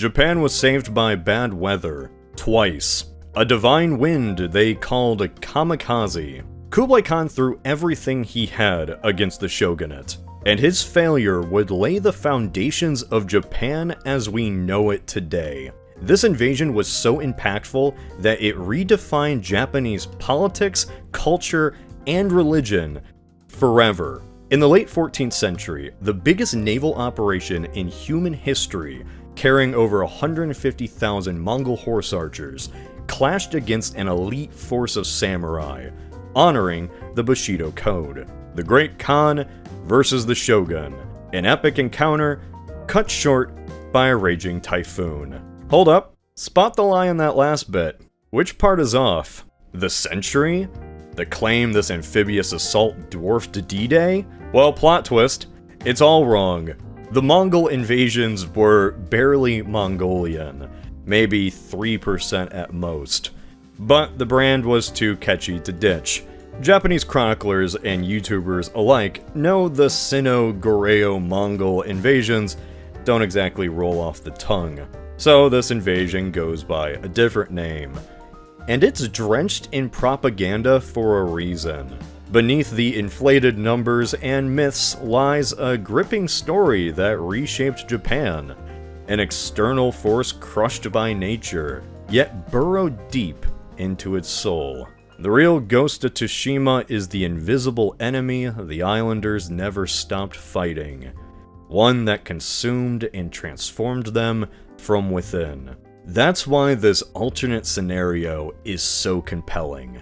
Japan was saved by bad weather, twice. A divine wind they called a kamikaze. Kublai Khan threw everything he had against the shogunate, and his failure would lay the foundations of Japan as we know it today. This invasion was so impactful that it redefined Japanese politics, culture, and religion forever. In the late 14th century, the biggest naval operation in human history, carrying over 150,000 Mongol horse archers, clashed against an elite force of samurai, honoring the Bushido Code. The Great Khan versus the Shogun, an epic encounter cut short by a raging typhoon. Hold up, spot the lie in that last bit. Which part is off? The century? The claim this amphibious assault dwarfed D-Day? Well, plot twist, it's all wrong. The Mongol invasions were barely Mongolian, maybe 3% at most. But the brand was too catchy to ditch. Japanese chroniclers and YouTubers alike know the Sino-Goryeo-Mongol invasions don't exactly roll off the tongue. So this invasion goes by a different name. And it's drenched in propaganda for a reason. Beneath the inflated numbers and myths lies a gripping story that reshaped Japan. An external force crushed by nature, yet burrowed deep into its soul. The real Ghost of Tsushima is the invisible enemy the islanders never stopped fighting. One that consumed and transformed them from within. That's why this alternate scenario is so compelling.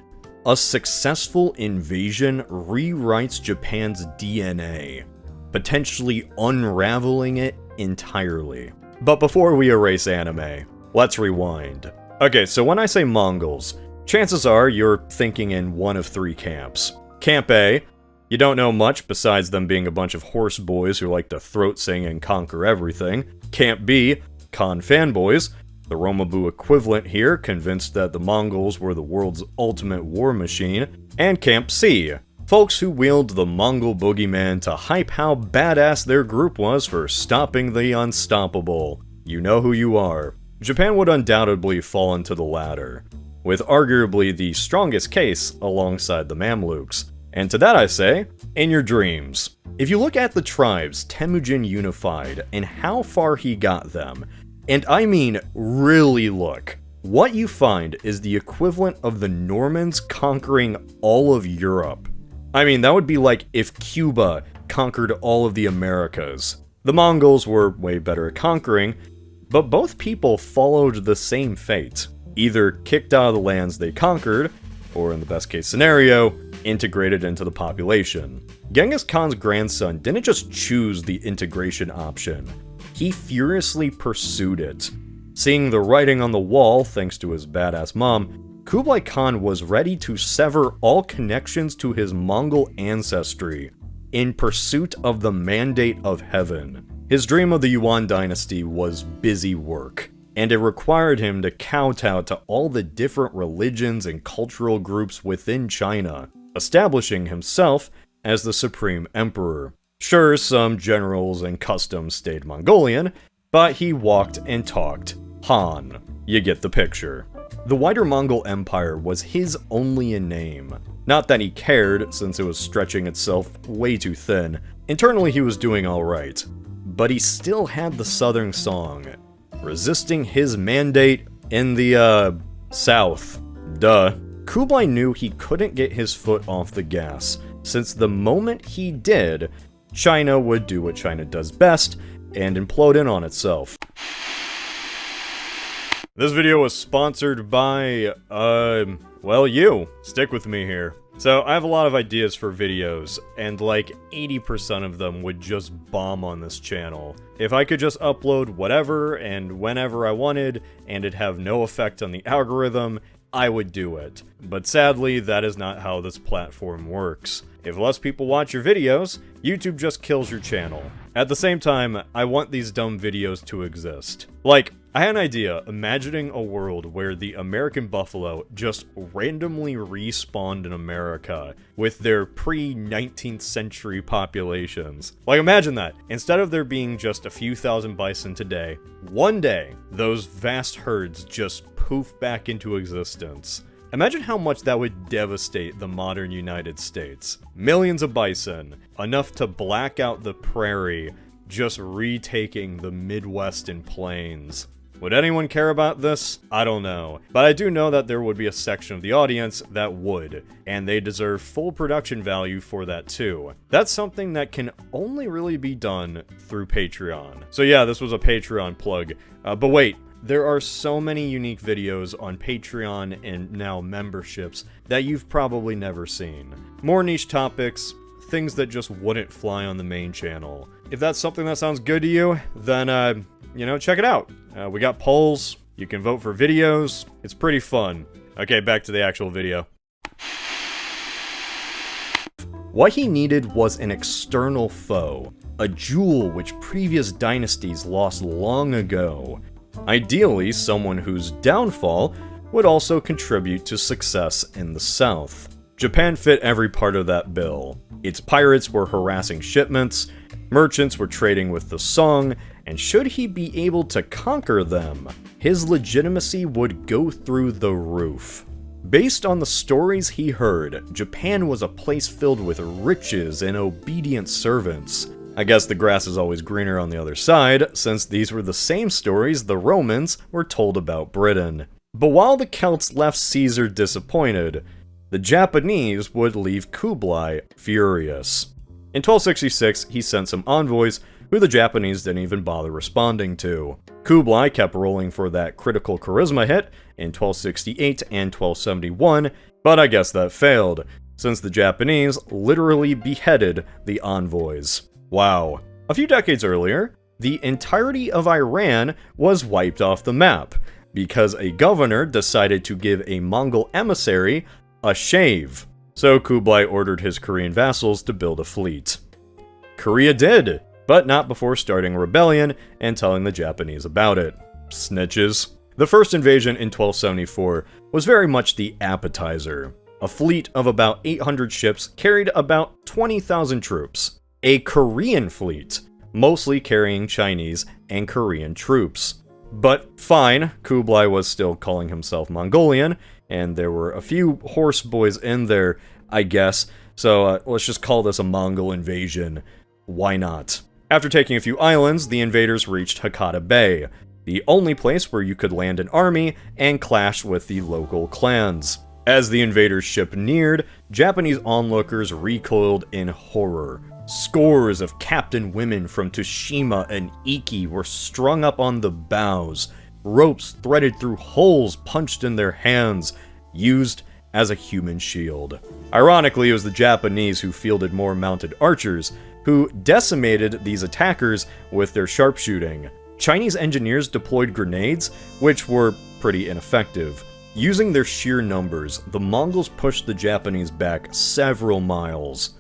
A successful invasion rewrites Japan's DNA, potentially unraveling it entirely. But before we erase anime, let's rewind. Okay, so when I say Mongols, chances are you're thinking in one of three camps. Camp A, you don't know much besides them being a bunch of horse boys who like to throat sing and conquer everything. Camp B, Khan fanboys, the Romabu equivalent here, convinced that the Mongols were the world's ultimate war machine. And Camp C, folks who wield the Mongol boogeyman to hype how badass their group was for stopping the unstoppable. You know who you are. Japan would undoubtedly fall into the latter, with arguably the strongest case alongside the Mamluks. And to that I say, in your dreams. If you look at the tribes Temujin unified and how far he got them, and I mean really look, what you find is the equivalent of the Normans conquering all of Europe. I mean, that would be like if Cuba conquered all of the Americas. The Mongols were way better at conquering, but both people followed the same fate. Either kicked out of the lands they conquered, or in the best case scenario, integrated into the population. Genghis Khan's grandson didn't just choose the integration option, he furiously pursued it. Seeing the writing on the wall, thanks to his badass mom, Kublai Khan was ready to sever all connections to his Mongol ancestry in pursuit of the mandate of heaven. His dream of the Yuan dynasty was busy work, and it required him to kowtow to all the different religions and cultural groups within China, establishing himself as the supreme emperor. Sure, some generals and customs stayed Mongolian, but he walked and talked Han. You get the picture. The wider Mongol Empire was his only in name. Not that he cared, since it was stretching itself way too thin. Internally he was doing alright. But he still had the southern song, resisting his mandate in the, south. Duh. Kublai knew he couldn't get his foot off the gas, since the moment he did, China would do what China does best, and implode in on itself. This video was sponsored by, well, you. Stick with me here. So, I have a lot of ideas for videos, and like 80% of them would just bomb on this channel. If I could just upload whatever and whenever I wanted, and it'd have no effect on the algorithm, I would do it. But sadly, that is not how this platform works. If less people watch your videos, YouTube just kills your channel. At the same time, I want these dumb videos to exist. Like, I had an idea, imagining a world where the American buffalo just randomly respawned in America with their pre-19th century populations. Like, imagine that. Instead of there being just a few thousand bison today, one day, those vast herds just poof back into existence. Imagine how much that would devastate the modern United States. Millions of bison, enough to black out the prairie, just retaking the Midwestern plains. Would anyone care about this? I don't know. But I do know that there would be a section of the audience that would, and they deserve full production value for that too. That's something that can only really be done through Patreon. So yeah, this was a Patreon plug. But wait, there are so many unique videos on Patreon and now memberships that you've probably never seen. More niche topics, things that just wouldn't fly on the main channel. If that's something that sounds good to you, then, check it out. We got polls, you can vote for videos, it's pretty fun. Okay, back to the actual video. What he needed was an external foe, a jewel which previous dynasties lost long ago. Ideally, someone whose downfall would also contribute to success in the south. Japan fit every part of that bill. Its pirates were harassing shipments, merchants were trading with the Song, and should he be able to conquer them, his legitimacy would go through the roof. Based on the stories he heard, Japan was a place filled with riches and obedient servants. I guess the grass is always greener on the other side, since these were the same stories the Romans were told about Britain. But while the Celts left Caesar disappointed, the Japanese would leave Kublai furious. In 1266, he sent some envoys who the Japanese didn't even bother responding to. Kublai kept rolling for that critical charisma hit in 1268 and 1271, but I guess that failed, since the Japanese literally beheaded the envoys. Wow. A few decades earlier, the entirety of Iran was wiped off the map, because a governor decided to give a Mongol emissary a shave. So Kublai ordered his Korean vassals to build a fleet. Korea did, but not before starting a rebellion and telling the Japanese about it. Snitches. The first invasion in 1274 was very much the appetizer. A fleet of about 800 ships carried about 20,000 troops. A Korean fleet, mostly carrying Chinese and Korean troops. But fine, Kublai was still calling himself Mongolian, and there were a few horse boys in there, I guess, so let's just call this a Mongol invasion. Why not? After taking a few islands, the invaders reached Hakata Bay, the only place where you could land an army and clash with the local clans. As the invaders' ship neared, Japanese onlookers recoiled in horror. Scores of captain women from Tsushima and Iki were strung up on the bows, ropes threaded through holes punched in their hands, used as a human shield. Ironically, it was the Japanese who fielded more mounted archers, who decimated these attackers with their sharpshooting. Chinese engineers deployed grenades, which were pretty ineffective. Using their sheer numbers, the Mongols pushed the Japanese back several miles,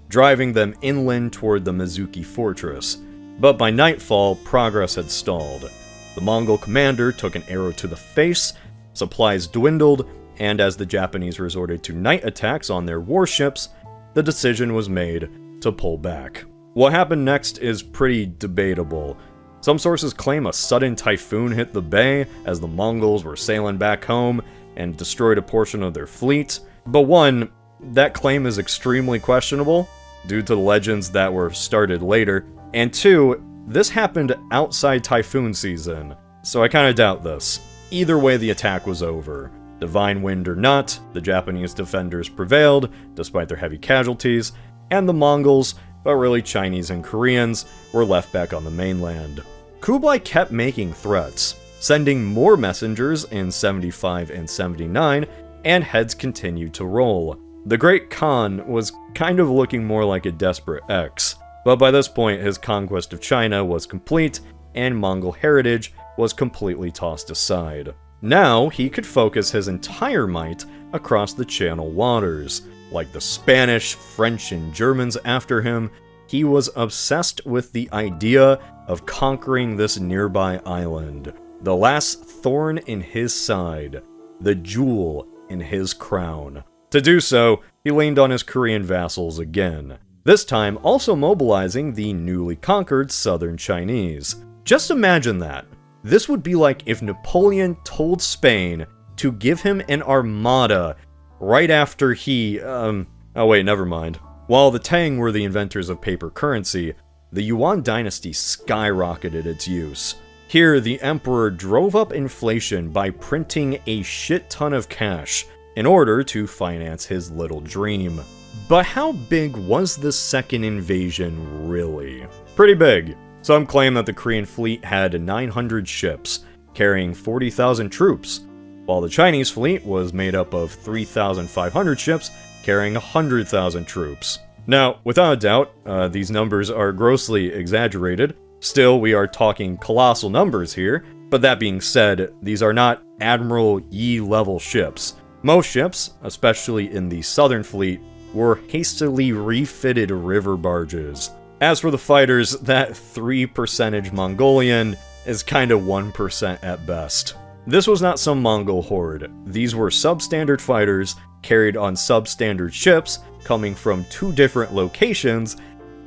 driving them inland toward the Mizuki fortress. But by nightfall, progress had stalled. The Mongol commander took an arrow to the face, supplies dwindled, and as the Japanese resorted to night attacks on their warships, the decision was made to pull back. What happened next is pretty debatable. Some sources claim a sudden typhoon hit the bay as the Mongols were sailing back home and destroyed a portion of their fleet, but one, that claim is extremely questionable due to the legends that were started later, and two, this happened outside typhoon season, so I kinda doubt this. Either way, the attack was over. Divine wind or not, the Japanese defenders prevailed, despite their heavy casualties, and the Mongols, but really Chinese and Koreans, were left back on the mainland. Kublai kept making threats, sending more messengers in 75 and 79, and heads continued to roll. The Great Khan was kind of looking more like a desperate ex, but by this point his conquest of China was complete, and Mongol heritage was completely tossed aside. Now he could focus his entire might across the Channel waters. Like the Spanish, French, and Germans after him, he was obsessed with the idea of conquering this nearby island. the last thorn in his side, the jewel in his crown. To do so, he leaned on his Korean vassals again, this time also mobilizing the newly conquered southern Chinese. Just imagine that. This would be like if Napoleon told Spain to give him an armada right after he, oh wait, never mind. While the Tang were the inventors of paper currency, the Yuan dynasty skyrocketed its use. Here, the emperor drove up inflation by printing a shit ton of cash in order to finance his little dream. But how big was the second invasion really? Pretty big. Some claim that the Korean fleet had 900 ships, carrying 40,000 troops, while the Chinese fleet was made up of 3,500 ships, carrying 100,000 troops. Now, without a doubt, these numbers are grossly exaggerated. Still, we are talking colossal numbers here, but that being said, these are not Admiral Yi-level ships. Most ships, especially in the Southern Fleet, were hastily refitted river barges. As for the fighters, that 3% Mongolian is kinda 1% at best. This was not some Mongol horde. These were substandard fighters carried on substandard ships coming from 2 different locations,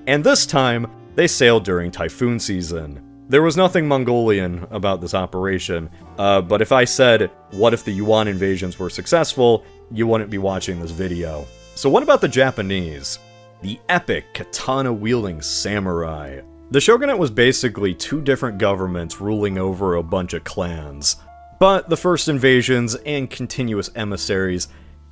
and this time, they sailed during typhoon season. There was nothing Mongolian about this operation, but if I said, what if the Yuan invasions were successful, you wouldn't be watching this video. So what about the Japanese? The epic katana-wielding samurai. The shogunate was basically 2 different governments ruling over a bunch of clans. But the first invasions and continuous emissaries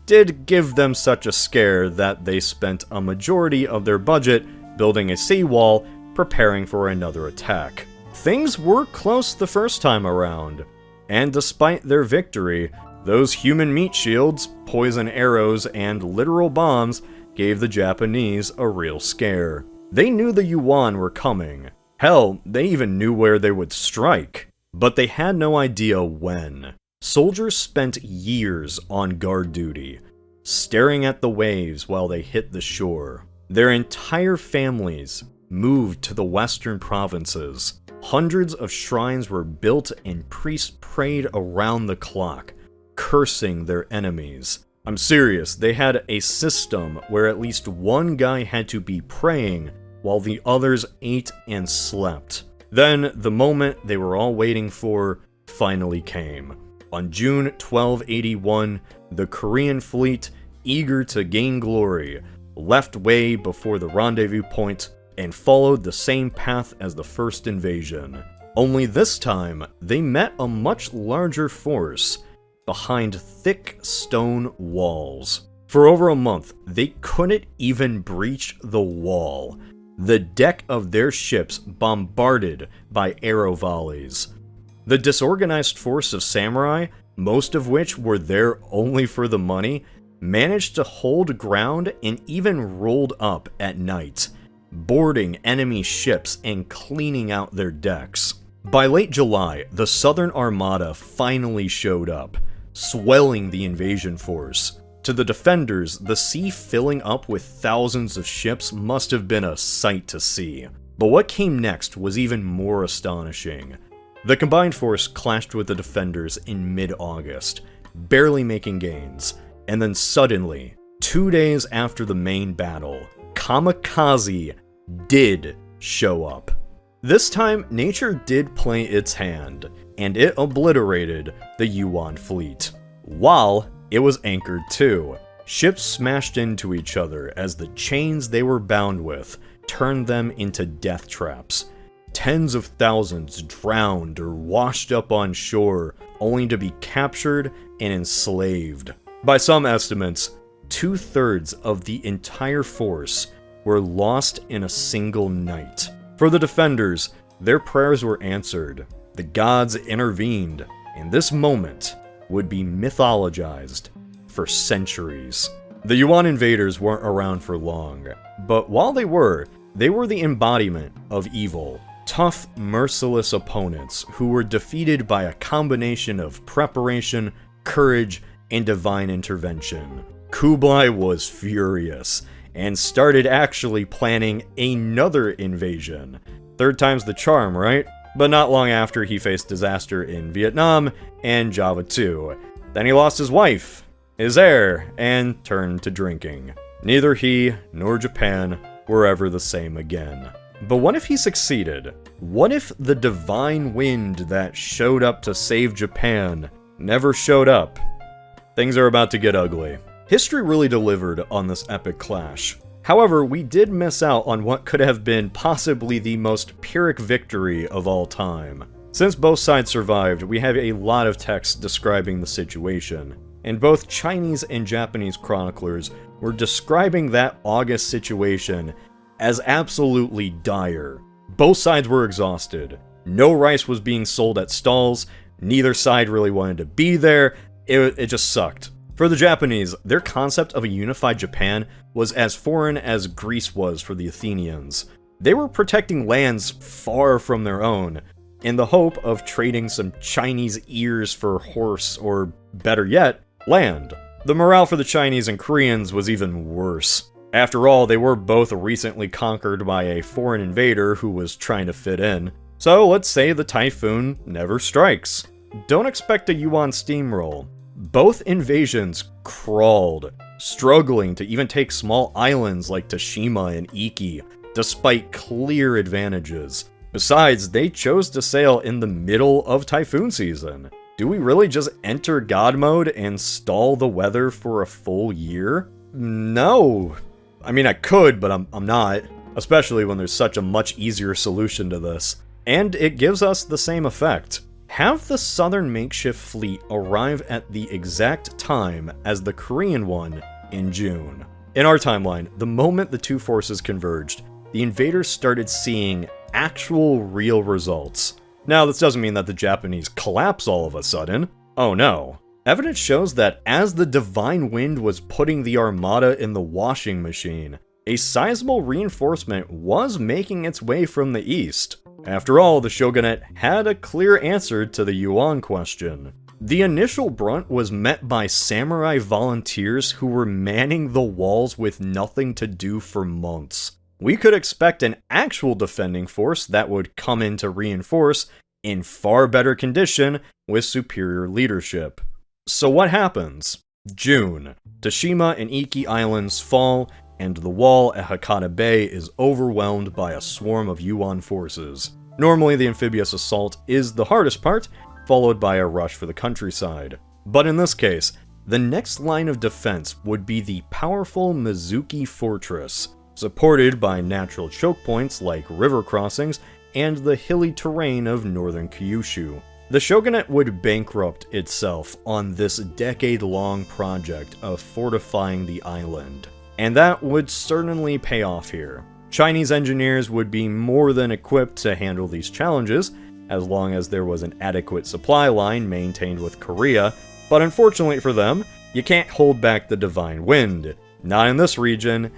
did give them such a scare that they spent a majority of their budget building a seawall, preparing for another attack. Things were close the first time around, and despite their victory, those human meat shields, poison arrows, and literal bombs gave the Japanese a real scare. They knew the Yuan were coming. Hell, they even knew where they would strike. But they had no idea when. Soldiers spent years on guard duty, staring at the waves while they hit the shore. Their entire families moved to the western provinces. Hundreds of shrines were built and priests prayed around the clock, cursing their enemies. I'm serious, they had a system where at least one guy had to be praying while the others ate and slept. Then, the moment they were all waiting for finally came. On June 1281, the Korean fleet, eager to gain glory, left way before the rendezvous point and followed the same path as the first invasion. Only this time, they met a much larger force behind thick stone walls. For over a month, they couldn't even breach the wall. The deck of their ships bombarded by arrow volleys. The disorganized force of samurai, most of which were there only for the money, managed to hold ground and even rolled up at night, boarding enemy ships and cleaning out their decks. By late July, the Southern Armada finally showed up, swelling the invasion force. To the defenders, the sea filling up with thousands of ships must have been a sight to see. But what came next was even more astonishing. The combined force clashed with the defenders in mid-August, barely making gains, and then suddenly, 2 days after the main battle, Kamikaze did show up. This time, nature did play its hand, and it obliterated the Yuan fleet. While it was anchored too. Ships smashed into each other as the chains they were bound with turned them into death traps. Tens of thousands drowned or washed up on shore, only to be captured and enslaved. By some estimates, 2/3 of the entire force were lost in a single night. For the defenders, their prayers were answered. The gods intervened, and this moment would be mythologized for centuries. The Yuan invaders weren't around for long, but while they were the embodiment of evil. Tough, merciless opponents who were defeated by a combination of preparation, courage, and divine intervention. Kublai was furious, and started actually planning another invasion. 3rd time's the charm, right? but not long after he faced disaster in Vietnam and Java too. Then he lost his wife, his heir, and turned to drinking. Neither he nor Japan were ever the same again. But what if he succeeded? What if the divine wind that showed up to save Japan never showed up? Things are about to get ugly. History really delivered on this epic clash. However, we did miss out on what could have been possibly the most Pyrrhic victory of all time. Since both sides survived, we have a lot of texts describing the situation, and both Chinese and Japanese chroniclers were describing that August situation as absolutely dire. Both sides were exhausted. No rice was being sold at stalls, neither side really wanted to be there, it just sucked. For the Japanese, their concept of a unified Japan was as foreign as Greece was for the Athenians. They were protecting lands far from their own, in the hope of trading some Chinese ears for horse, or better yet, land. The morale for the Chinese and Koreans was even worse. After all, they were both recently conquered by a foreign invader who was trying to fit in. So let's say the typhoon never strikes. Don't expect a Yuan steamroll. Both invasions crawled, struggling to even take small islands like Toshima and Iki, despite clear advantages. Besides, they chose to sail in the middle of typhoon season. Do we really just enter God mode and stall the weather for a full year? No. I mean, I could, but I'm not. Especially when there's such a much easier solution to this. And it gives us the same effect. Have the southern makeshift fleet arrive at the exact time as the Korean one in June. In our timeline, the moment the two forces converged, the invaders started seeing actual real results. Now, this doesn't mean that the Japanese collapse all of a sudden. Oh no. Evidence shows that as the divine wind was putting the armada in the washing machine, a sizable reinforcement was making its way from the east. After all, the shogunate had a clear answer to the Yuan question. The initial brunt was met by samurai volunteers who were manning the walls with nothing to do for months. We could expect an actual defending force that would come in to reinforce in far better condition with superior leadership. So what happens? June. Toshima and Iki Islands fall, and the wall at Hakata Bay is overwhelmed by a swarm of Yuan forces. Normally, the amphibious assault is the hardest part, followed by a rush for the countryside. But in this case, the next line of defense would be the powerful Mizuki Fortress, supported by natural choke points like river crossings and the hilly terrain of northern Kyushu. The shogunate would bankrupt itself on this decade-long project of fortifying the island, and that would certainly pay off here. Chinese engineers would be more than equipped to handle these challenges, as long as there was an adequate supply line maintained with Korea, but unfortunately for them, you can't hold back the divine wind, not in this region,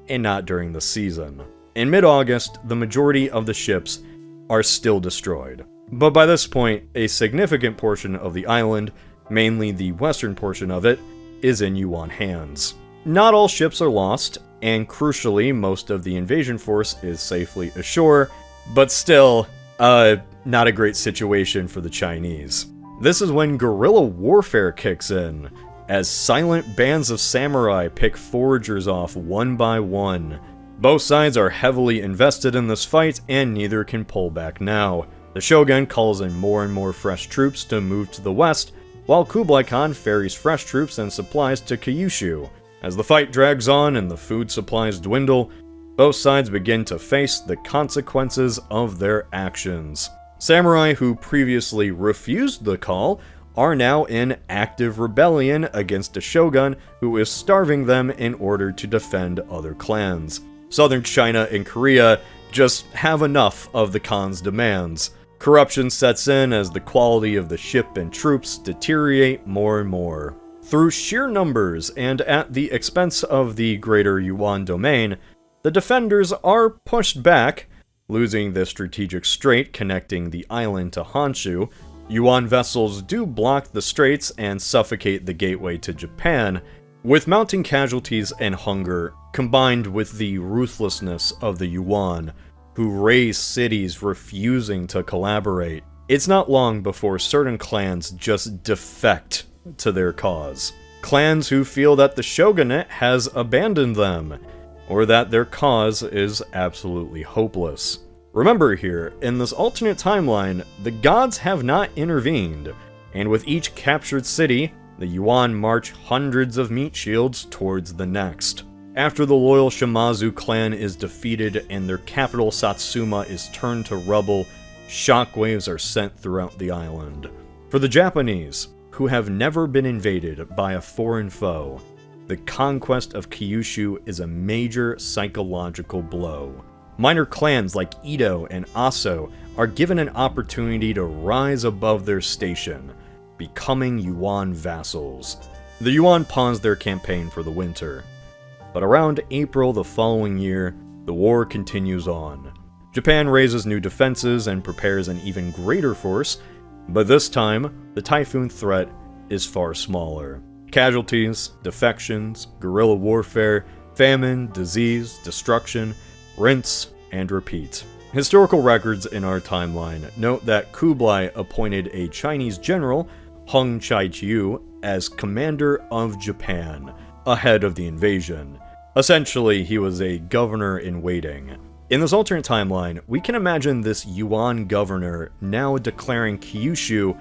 and not during the season. In mid-August, the majority of the ships are still destroyed. But by this point, a significant portion of the island, mainly the western portion of it, is in Yuan hands. Not all ships are lost, and crucially, most of the invasion force is safely ashore, but still, not a great situation for the Chinese. This is when guerrilla warfare kicks in, as silent bands of samurai pick foragers off one by one. Both sides are heavily invested in this fight, and neither can pull back now. The shogun calls in more and more fresh troops to move to the west, while Kublai Khan ferries fresh troops and supplies to Kyushu. As the fight drags on and the food supplies dwindle, both sides begin to face the consequences of their actions. Samurai who previously refused the call are now in active rebellion against a shogun who is starving them in order to defend other clans. Southern China and Korea just have enough of the Khan's demands. Corruption sets in as the quality of the ship and troops deteriorate more and more. Through sheer numbers and at the expense of the greater Yuan domain, the defenders are pushed back, losing the strategic strait connecting the island to Honshu. Yuan vessels do block the straits and suffocate the gateway to Japan, with mounting casualties and hunger combined with the ruthlessness of the Yuan, who raise cities refusing to collaborate. It's not long before certain clans just defect to their cause. Clans who feel that the shogunate has abandoned them, or that their cause is absolutely hopeless. Remember here, in this alternate timeline, the gods have not intervened, and with each captured city, the Yuan march hundreds of meat shields towards the next. After the loyal Shimazu clan is defeated and their capital Satsuma is turned to rubble, shockwaves are sent throughout the island. For the Japanese, who have never been invaded by a foreign foe, the conquest of Kyushu is a major psychological blow. Minor clans like Edo and Aso are given an opportunity to rise above their station, becoming Yuan vassals. The Yuan paused their campaign for the winter, but around April the following year, the war continues on. Japan raises new defenses and prepares an even greater force, but this time, the typhoon threat is far smaller. Casualties, defections, guerrilla warfare, famine, disease, destruction, rinse and repeat. Historical records in our timeline note that Kublai appointed a Chinese general, Hung Chai-chiu, as commander of Japan, ahead of the invasion. Essentially, he was a governor-in-waiting. In this alternate timeline, we can imagine this Yuan governor now declaring Kyushu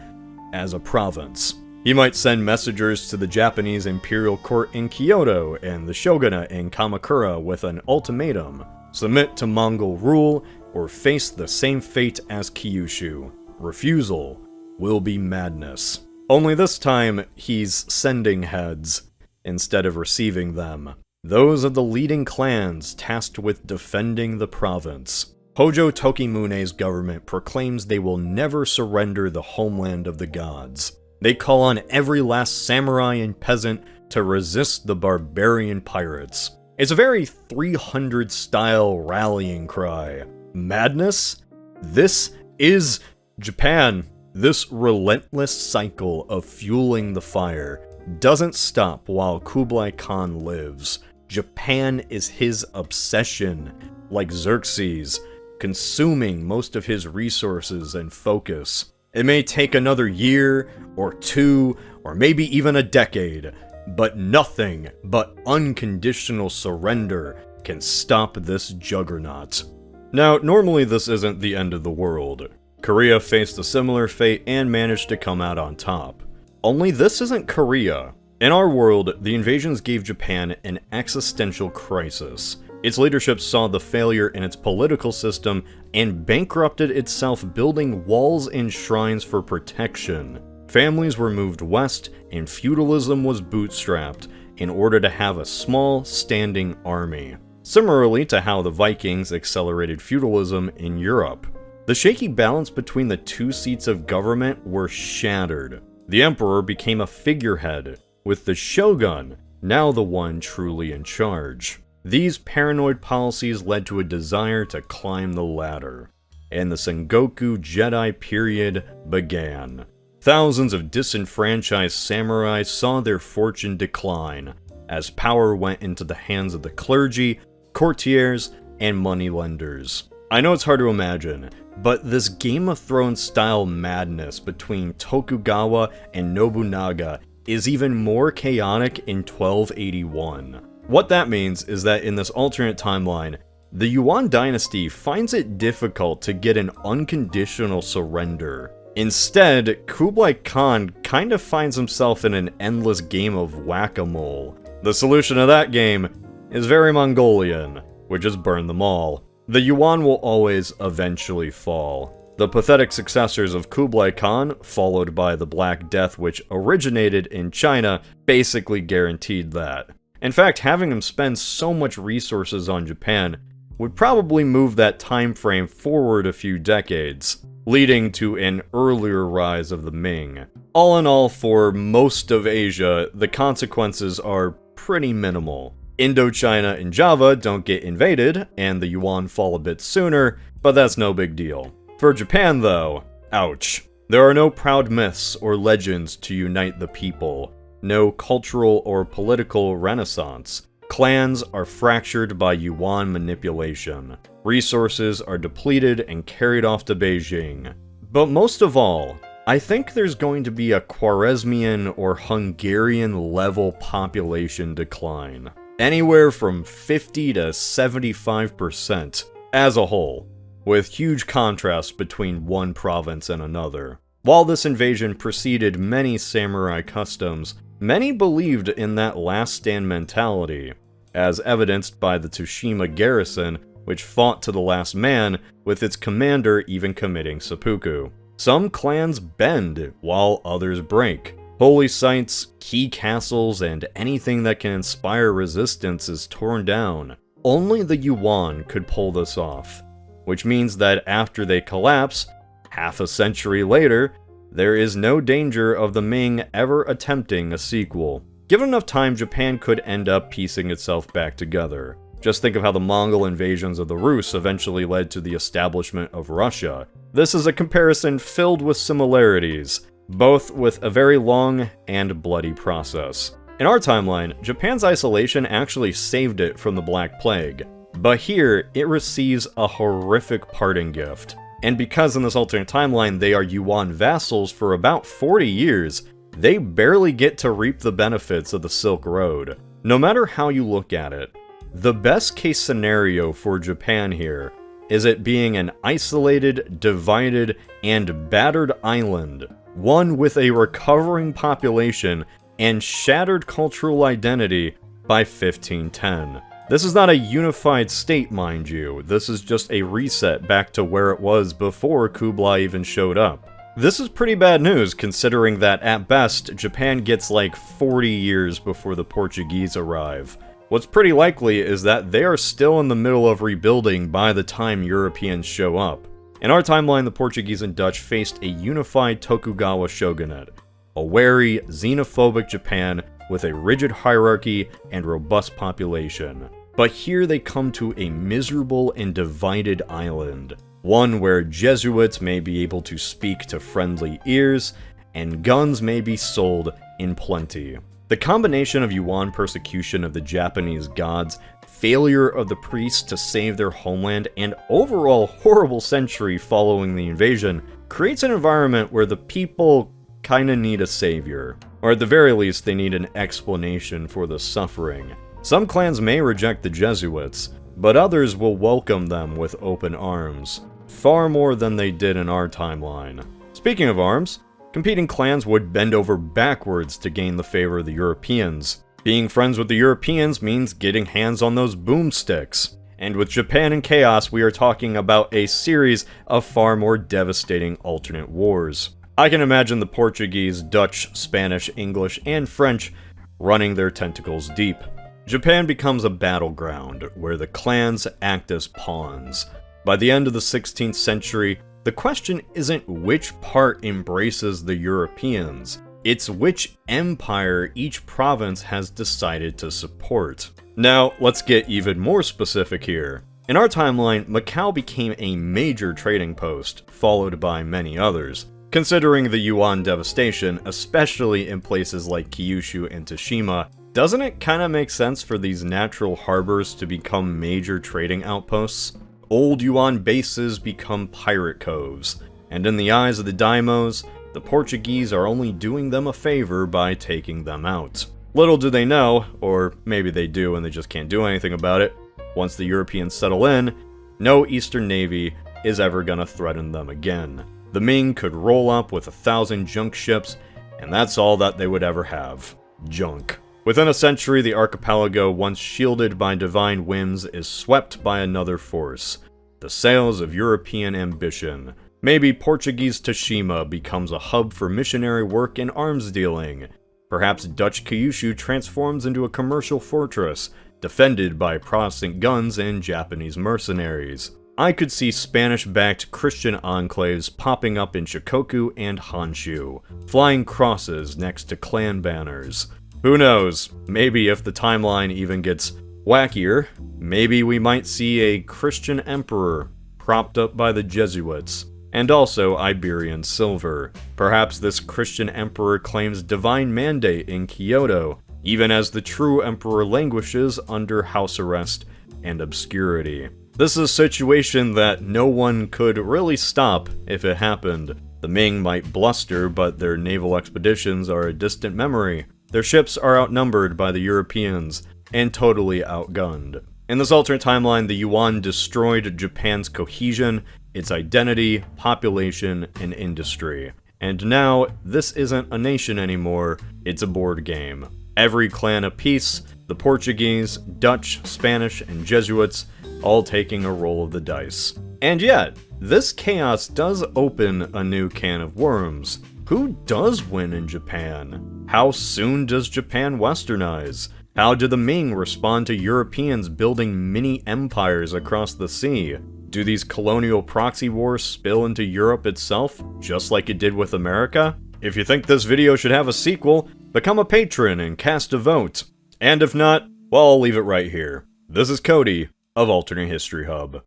as a province. He might send messengers to the Japanese imperial court in Kyoto and the shogunate in Kamakura with an ultimatum: submit to Mongol rule or face the same fate as Kyushu. Refusal will be madness. Only this time, he's sending heads instead of receiving them. Those of the leading clans tasked with defending the province. Hojo Tokimune's government proclaims they will never surrender the homeland of the gods. They call on every last samurai and peasant to resist the barbarian pirates. It's a very 300-style rallying cry. Madness? This is Japan. This relentless cycle of fueling the fire doesn't stop while Kublai Khan lives. Japan is his obsession, like Xerxes, consuming most of his resources and focus. It may take another year, or two, or maybe even a decade, but nothing but unconditional surrender can stop this juggernaut. Now, normally this isn't the end of the world. Korea faced a similar fate and managed to come out on top. Only this isn't Korea. In our world, the invasions gave Japan an existential crisis. Its leadership saw the failure in its political system and bankrupted itself building walls and shrines for protection. Families were moved west and feudalism was bootstrapped in order to have a small, standing army. Similarly to how the Vikings accelerated feudalism in Europe. The shaky balance between the two seats of government were shattered. The emperor became a figurehead, with the shogun now the one truly in charge. These paranoid policies led to a desire to climb the ladder, and the Sengoku Jedi period began. Thousands of disenfranchised samurai saw their fortune decline as power went into the hands of the clergy, courtiers, and moneylenders. I know it's hard to imagine, but this Game of Thrones style madness between Tokugawa and Nobunaga is even more chaotic in 1281. What that means is that in this alternate timeline, the Yuan dynasty finds it difficult to get an unconditional surrender. Instead, Kublai Khan kind of finds himself in an endless game of whack-a-mole. The solution to that game is very Mongolian, which is burn them all. The Yuan will always eventually fall. The pathetic successors of Kublai Khan, followed by the Black Death which originated in China, basically guaranteed that. In fact, having him spend so much resources on Japan would probably move that time frame forward a few decades, leading to an earlier rise of the Ming. All in all, for most of Asia, the consequences are pretty minimal. Indochina and Java don't get invaded, and the Yuan fall a bit sooner, but that's no big deal. For Japan though, ouch. There are no proud myths or legends to unite the people. No cultural or political renaissance. Clans are fractured by Yuan manipulation. Resources are depleted and carried off to Beijing. But most of all, I think there's going to be a Khwarezmian or Hungarian level population decline. Anywhere from 50 to 75% as a whole, with huge contrasts between one province and another. While this invasion preceded many samurai customs, many believed in that last stand mentality, as evidenced by the Tsushima garrison, which fought to the last man, with its commander even committing seppuku. Some clans bend, while others break. Holy sites, key castles, and anything that can inspire resistance is torn down. Only the Yuan could pull this off, which means that after they collapse, half a century later, there is no danger of the Ming ever attempting a sequel. Given enough time, Japan could end up piecing itself back together. Just think of how the Mongol invasions of the Rus eventually led to the establishment of Russia. This is a comparison filled with similarities, both with a very long and bloody process. In our timeline, Japan's isolation actually saved it from the Black Plague, but here it receives a horrific parting gift. And because in this alternate timeline they are Yuan vassals for about 40 years, they barely get to reap the benefits of the Silk Road. No matter how you look at it, the best case scenario for Japan here is it being an isolated, divided, and battered island, one with a recovering population and shattered cultural identity by 1510. This is not a unified state, mind you. This is just a reset back to where it was before Kublai even showed up. This is pretty bad news, considering that at best, Japan gets like 40 years before the Portuguese arrive. What's pretty likely is that they are still in the middle of rebuilding by the time Europeans show up. In our timeline, the Portuguese and Dutch faced a unified Tokugawa shogunate, a wary, xenophobic Japan with a rigid hierarchy and robust population. But here they come to a miserable and divided island, one where Jesuits may be able to speak to friendly ears, and guns may be sold in plenty. The combination of Yuan persecution of the Japanese gods, failure of the priests to save their homeland, and overall horrible century following the invasion creates an environment where the people kinda need a savior. Or at the very least, they need an explanation for the suffering. Some clans may reject the Jesuits, but others will welcome them with open arms. Far more than they did in our timeline. Speaking of arms, competing clans would bend over backwards to gain the favor of the Europeans. Being friends with the Europeans means getting hands on those boomsticks. And with Japan in chaos, we are talking about a series of far more devastating alternate wars. I can imagine the Portuguese, Dutch, Spanish, English, and French running their tentacles deep. Japan becomes a battleground where the clans act as pawns. By the end of the 16th century, the question isn't which part embraces the Europeans, it's which empire each province has decided to support. Now, let's get even more specific here. In our timeline, Macau became a major trading post, followed by many others. Considering the Yuan devastation, especially in places like Kyushu and Tsushima, doesn't it kinda make sense for these natural harbors to become major trading outposts? Old Yuan bases become pirate coves, and in the eyes of the daimos, the Portuguese are only doing them a favor by taking them out. Little do they know, or maybe they do and they just can't do anything about it, once the Europeans settle in, no Eastern Navy is ever gonna threaten them again. The Ming could roll up with 1,000 junk ships, and that's all that they would ever have. Junk. Within a century, the archipelago, once shielded by divine whims, is swept by another force. The sails of European ambition. Maybe Portuguese Tsushima becomes a hub for missionary work and arms dealing. Perhaps Dutch Kyushu transforms into a commercial fortress, defended by Protestant guns and Japanese mercenaries. I could see Spanish-backed Christian enclaves popping up in Shikoku and Honshu, flying crosses next to clan banners. Who knows, maybe if the timeline even gets wackier, maybe we might see a Christian emperor propped up by the Jesuits, and also Iberian silver. Perhaps this Christian emperor claims divine mandate in Kyoto, even as the true emperor languishes under house arrest and obscurity. This is a situation that no one could really stop if it happened. The Ming might bluster, but their naval expeditions are a distant memory. Their ships are outnumbered by the Europeans, and totally outgunned. In this alternate timeline, the Yuan destroyed Japan's cohesion, its identity, population, and industry. And now, this isn't a nation anymore, it's a board game. Every clan apiece, the Portuguese, Dutch, Spanish, and Jesuits, all taking a roll of the dice. And yet, this chaos does open a new can of worms. Who does win in Japan? How soon does Japan westernize? How do the Ming respond to Europeans building mini-empires across the sea? Do these colonial proxy wars spill into Europe itself, just like it did with America? If you think this video should have a sequel, become a patron and cast a vote. And if not, well, I'll leave it right here. This is Cody of Alternate History Hub.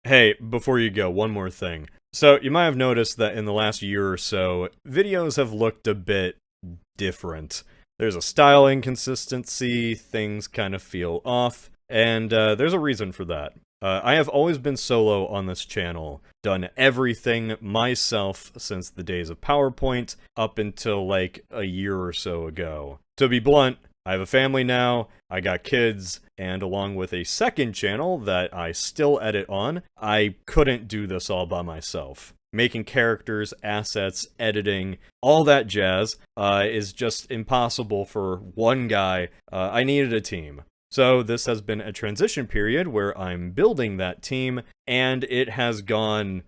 Hey, before you go, one more thing. So, you might have noticed that in the last year or so, videos have looked a bit different. There's a style inconsistency, things kind of feel off, and there's a reason for that. I have always been solo on this channel, done everything myself since the days of PowerPoint, up until like a year or so ago. To be blunt, I have a family now, I got kids, and along with a second channel that I still edit on, I couldn't do this all by myself. Making characters, assets, editing, all that jazz is just impossible for one guy. I needed a team. So this has been a transition period where I'm building that team, and it has gone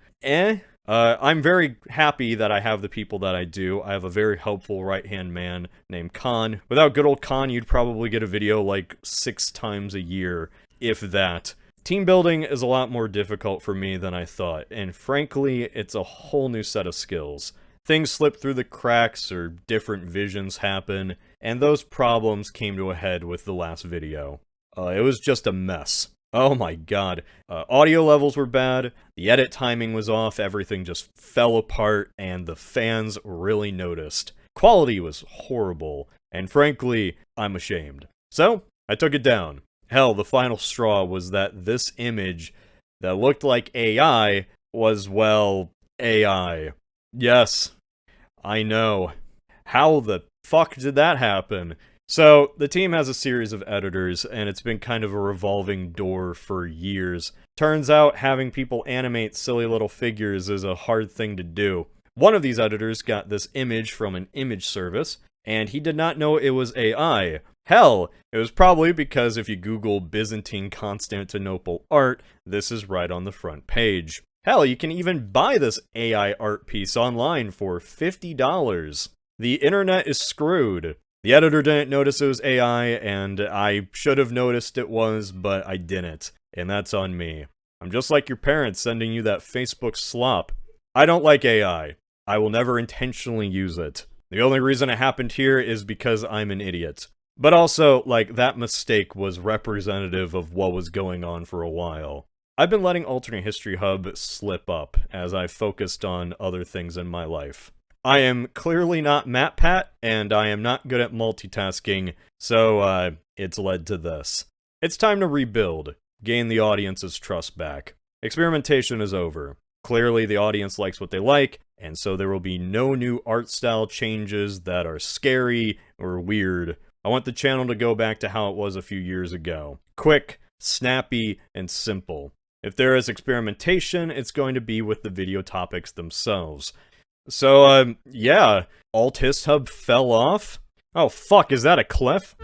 I'm very happy that I have the people that I do. I have a very helpful right-hand man named Khan. Without good old Khan, you'd probably get a video like 6 times a year, if that. Team building is a lot more difficult for me than I thought, and frankly, it's a whole new set of skills. Things slip through the cracks, or different visions happen, and those problems came to a head with the last video. It was just a mess. Oh my god. Audio levels were bad, the edit timing was off, everything just fell apart, and the fans really noticed. Quality was horrible, and frankly, I'm ashamed. So, I took it down. Hell, the final straw was that this image that looked like AI was, well, AI. Yes, I know. How the fuck did that happen? So, the team has a series of editors, and it's been kind of a revolving door for years. Turns out, having people animate silly little figures is a hard thing to do. One of these editors got this image from an image service, and he did not know it was AI. Hell, it was probably because if you Google Byzantine Constantinople art, this is right on the front page. Hell, you can even buy this AI art piece online for $50. The internet is screwed. The editor didn't notice it was AI, and I should have noticed it was, but I didn't. And that's on me. I'm just like your parents sending you that Facebook slop. I don't like AI. I will never intentionally use it. The only reason it happened here is because I'm an idiot. But also, like, that mistake was representative of what was going on for a while. I've been letting Alternate History Hub slip up as I've focused on other things in my life. I am clearly not MatPat, and I am not good at multitasking, so it's led to this. It's time to rebuild, gain the audience's trust back. Experimentation is over. Clearly the audience likes what they like, and so there will be no new art style changes that are scary or weird. I want the channel to go back to how it was a few years ago. Quick, snappy, and simple. If there is experimentation, it's going to be with the video topics themselves. So, yeah, Alt Hist Hub fell off? Oh fuck, is that a cliff?